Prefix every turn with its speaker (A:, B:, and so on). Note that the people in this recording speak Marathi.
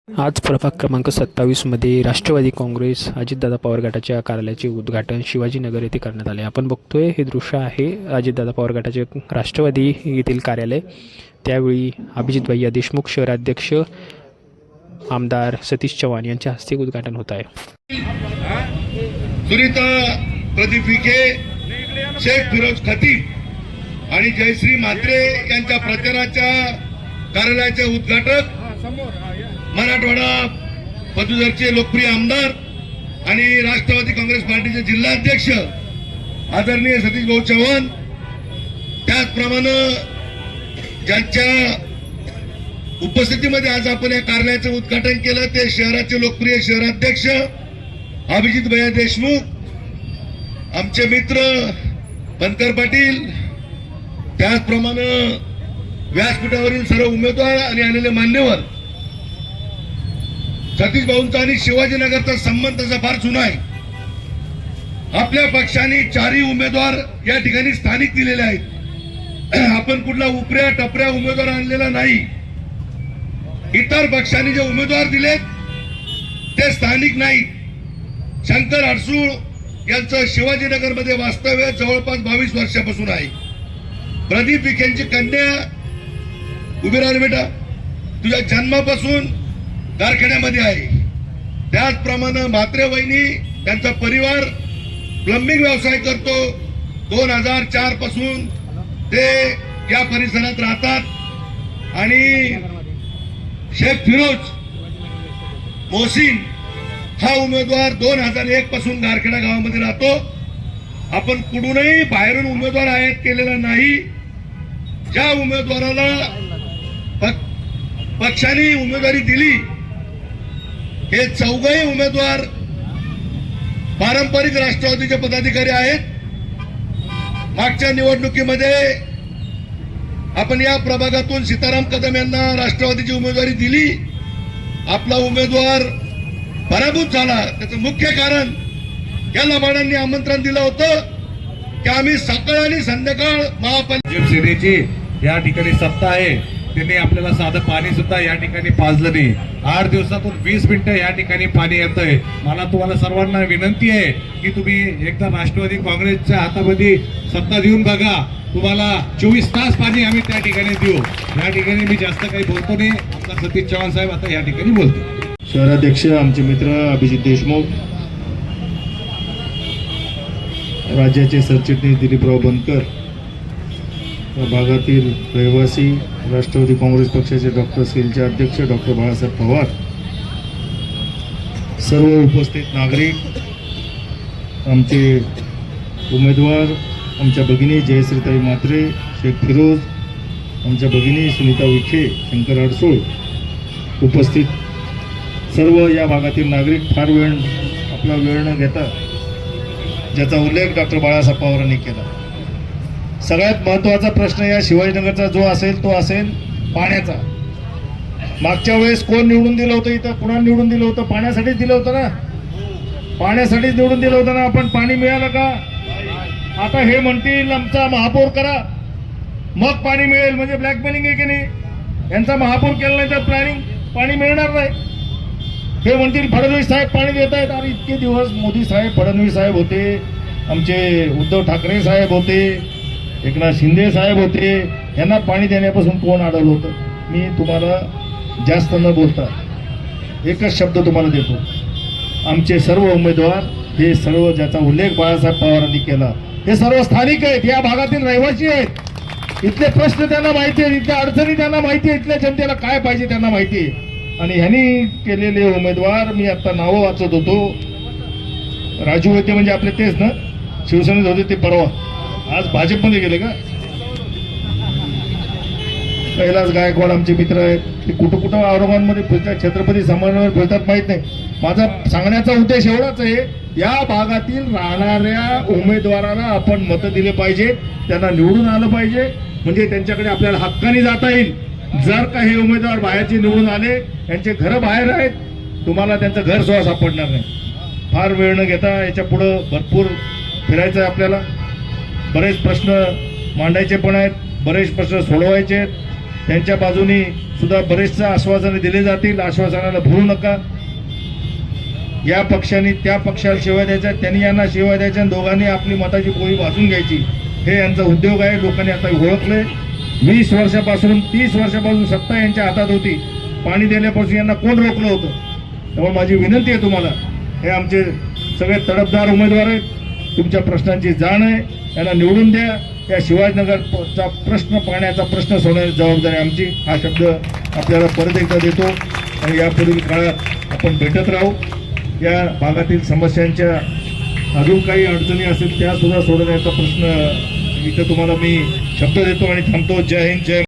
A: आज प्रभाग क्रमांक 27 राष्ट्रवादी काँग्रेस अजितदादा पवार गटाच्या कार्यालयाचे उद्घाटन शिवाजीनगर येथे करण्यात आले. आपण बघतोय हे दृश्य आहे अजितदादा पवार गटाचे राष्ट्रवादी येथील कार्यालय. त्यावेळी अभिजित भैया देशमुख शहराध्यक्ष आमदार सतीश चव्हाण यांच्या हस्ते उद्घाटन होत आहे.
B: सुनीता प्रदीप विखे, शेख फिरोज खतीब आणि जयश्री म्हात्रे यांच्या प्रचाराच्या कार्यालयाचे उद्घाटक मराठवाडा पदवीधरचे लोकप्रिय आमदार आणि राष्ट्रवादी काँग्रेस पार्टीचे जिल्हाध्यक्ष आदरणीय सतीश भाऊ चव्हाण, त्याचप्रमाणे ज्यांच्या उपस्थितीमध्ये आज आपण या कार्यालयाचं उद्घाटन केलं ते शहराचे लोकप्रिय शहराध्यक्ष अभिजित भैया देशमुख, आमचे मित्र बनकर पाटील, त्याचप्रमाणे व्यासपीठावरील सर्व उमेदवार आणि आलेले मान्यवर. सतीश भाऊंचा आणि शिवाजीनगरचा संबंध तसा फार जुना आहे. आपल्या पक्षाने 4ही उमेदवार या ठिकाणी स्थानिक दिलेले आहेत. आपण कुठला उपऱ्या टपऱ्या उमेदवार आणलेला नाही. इतर पक्षांनी जे उमेदवार दिलेत ते स्थानिक नाहीत. शंकर अडसूळ यांचं शिवाजीनगरमध्ये वास्तव्य जवळपास 22 वर्षापासून आहे. प्रदीप विखेंची कन्या, उभी राहा बेटा, तुझ्या जन्मापासून कारखान्यामध्ये आहे. त्याचप्रमाणे म्हात्रे वहिनी, त्यांचा परिवार प्लंबिंग व्यवसाय करतो. 2004 पासून ते या परिसरात राहतात. आणि शेख फिरोज मोहसिन हा उमेदवार 2001 पासून गारखेडा गावामध्ये राहतो. आपण कुठूनही बाहेरून उमेदवार आयात केलेला नाही. ज्या उमेदवाराला पक्षाने उमेदवारी दिली हे 4ही उमेदवार पारंपरिक राष्ट्रवादीचे पदाधिकारी आहेत. मागच्या निवडणुकीमध्ये आपण या प्रभागातून सीताराम कदम यांना राष्ट्रवादीची उमेदवारी दिली. आपला उमेदवार पराभूत झाला. त्याचं मुख्य कारण या लबाडांनी आमंत्रण दिलं होतं की आम्ही सकाळ आणि संध्याकाळ महापालिका
C: सेनेची या ठिकाणी सत्ता आहे. त्यांनी आपल्याला साधं पाणी सुद्धा या ठिकाणी पाजलं नाही. 8 दिवसातून 20 मिनिटं या ठिकाणी पाणी येतंय. मला तुम्हाला सर्वांना विनंती आहे की तुम्ही एकदा राष्ट्रवादी काँग्रेसच्या हातामध्ये सत्ता देऊन बघा. तुम्हाला 24 तास पाणी आम्ही त्या ठिकाणी देऊ. या ठिकाणी मी जास्त काही बोलतो नाही. आमदार सतीश चव्हाण साहेब आता या ठिकाणी बोलतो.
D: शहराध्यक्ष आमचे मित्र अभिजित देशमुख, राज्याचे सरचिटणीस दिलीपराव बनकर, या भागातील रहिवासी, राष्ट्रवादी काँग्रेस पक्षाचे डॉक्टर सेलचे अध्यक्ष डॉक्टर बाळासाहेब पवार, सर्व उपस्थित नागरिक, आमचे उमेदवार, आमच्या भगिनी जयश्रीताई म्हात्रे, शेख फिरोज, आमच्या भगिनी सुनीता विखे, शंकर अडसूळ, उपस्थित सर्व या भागातील नागरिक, फार आपला वेळ न घेता ज्याचा उल्लेख डॉक्टर बाळासाहेब पवारांनी केला. सगळ्यात महत्त्वाचा प्रश्न या शिवाजीनगरचा जो असेल तो असेल पाण्याचा. मागच्या वेळेस कोण निवडून दिलं होतं इथं? कुणाला निवडून दिलं होतं? पाण्यासाठीच दिलं होतं ना. पाण्यासाठीच निवडून दिलं होतं ना. आपण पाणी मिळालं का? आता हे म्हणतील आमचा महापौर करा मग पाणी मिळेल. म्हणजे ब्लॅकमेलिंग आहे की नाही? यांचा महापौर केला नाही तर पाणी मिळणार नाही. हे म्हणतील फडणवीस साहेब पाणी देत आहेत. आणि इतके दिवस मोदी साहेब, फडणवीस साहेब होते, आमचे उद्धव ठाकरे साहेब होते, एकनाथ शिंदे साहेब होते. यांना पाणी देण्यापासून कोण अडवलं होतं? मी तुम्हाला जास्त न बोलता एकच शब्द तुम्हाला देतो. आमचे सर्व उमेदवार हे सर्व ज्याचा उल्लेख बाळासाहेब पवारांनी केला हे सर्व स्थानिक आहेत, या भागातील रहिवासी आहेत. इथले प्रश्न त्यांना माहिती आहेत, इथल्या अडचणी त्यांना माहिती आहे, इथल्या जनतेला काय पाहिजे त्यांना माहिती आहे. आणि ह्यांनी केलेले उमेदवार, मी आता नावं वाचत होतो. राजू होते म्हणजे आपले तेच ना, शिवसेनेत होते ते, परवा आज भाजपमध्ये गेले का? कैलास गायकवाड आमचे मित्र आहेत. ते कुठं कुठं औरंगाबादमध्ये फिरतात, छत्रपती संभाजीनगर फिरतात माहीत नाही. माझा सांगण्याचा उद्देश एवढाच आहे, या भागातील राहणाऱ्या उमेदवारांना आपण मतं दिले पाहिजे, त्यांना निवडून आलं पाहिजे, म्हणजे त्यांच्याकडे आपल्याला हक्काने जाता येईल. जर का हे उमेदवार बाहेरचे निवडून आले, त्यांचे घरं बाहेर आहेत, तुम्हाला त्यांचं घर सुद्धा सापडणार नाही. फार वेळ न घेता याच्या पुढं भरपूर फिरायचं आहे आपल्याला. बरेच प्रश्न मांडायचे पण आहेत, बरेच प्रश्न सोडवायचे आहेत. त्यांच्या बाजूनी सुद्धा बरेचसे आश्वासने दिले जातील. आश्वासनाला भरू नका. या पक्षाने त्या पक्षाला शिवाय द्यायच्या, त्यांनी यांना शिवाय द्यायच्या, आणि दोघांनी आपली मताची पोळी वाजून घ्यायची. हे यांचा उद्योग आहे. लोकांनी आता ओळखले. 20 वर्षापासून 30 वर्षापासून सत्ता यांच्या हातात होती. पाणी देण्यापासून यांना कोण रोखलं होतं? त्यामुळे माझी विनंती आहे तुम्हाला, हे आमचे सगळे तडफदार उमेदवार आहेत. तुमच्या प्रश्नांची जाण आहे. यांना निवडून द्या. या शिवाजीनगरचा प्रश्न, पाण्याचा प्रश्न सोडवण्याची जबाबदारी आमची. हा शब्द आपल्याला परत एकदा देतो आणि यापुढील काळात आपण भेटत राहू. या भागातील समस्यांच्या अजून काही अडचणी असतील त्या सुद्धा सोडवण्याचा प्रश्न इथं तुम्हाला मी शब्द देतो आणि थांबतो. जय हिंद, जय